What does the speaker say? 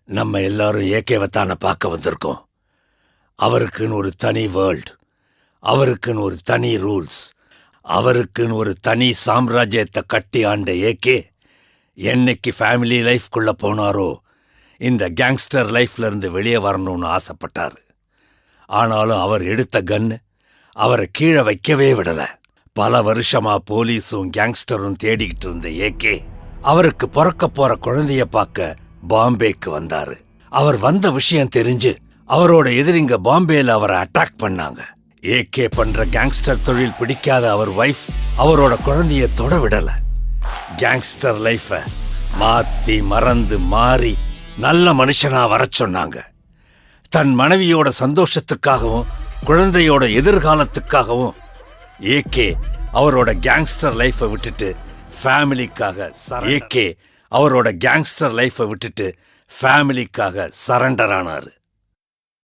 நம்ம எல்லாரும் ஏகேவத்தான பார்க்க வந்திருக்கோம். அவருக்குன்னு ஒரு தனி வேர்ல்டு, அவருக்குன்னு ஒரு தனி ரூல்ஸ், அவருக்குன்னு ஒரு தனி சாம்ராஜ்யத்தை கட்டி ஆண்ட ஏகே என்னைக்கு ஃபேமிலி லைஃப்குள்ள போனாரோ இந்த கேங்ஸ்டர் லைஃப்ல இருந்து வெளியே வரணும்னு ஆசைப்பட்டாரு. ஆனாலும் அவர் எடுத்த கன்னு அவரை கீழே வைக்கவே விடல. பல வருஷமா போலீஸும் கேங்ஸ்டரும் தேடிக்கிட்டு இருந்த ஏகே அவருக்கு பிறக்க போற குழந்தைய பார்க்க பாம்பேக்கு வந்தாரு. அவர் வந்த விஷயம் தெரிஞ்சு அவரோட எதிரிங்க பாம்பேல அவரை அட்டாக் பண்ணாங்க. ஏகே பண்ற கேங்ஸ்டர் தொழில் பிடிக்காத அவர் வைஃப் அவரோட குழந்தைய தொட விடல. கேங்ஸ்டர் லைஃப மாத்தி மறந்து மாறி நல்ல மனுஷனா வர சொன்னாங்க. தன் மனைவியோட சந்தோஷத்துக்காகவும் குழந்தையோட எதிர்காலத்துக்காகவும் ஏகே அவரோட கேங்ஸ்டர் லைஃபை விட்டுட்டு ஃபேமிலிக்காக சரண்டர் ஆனாரு.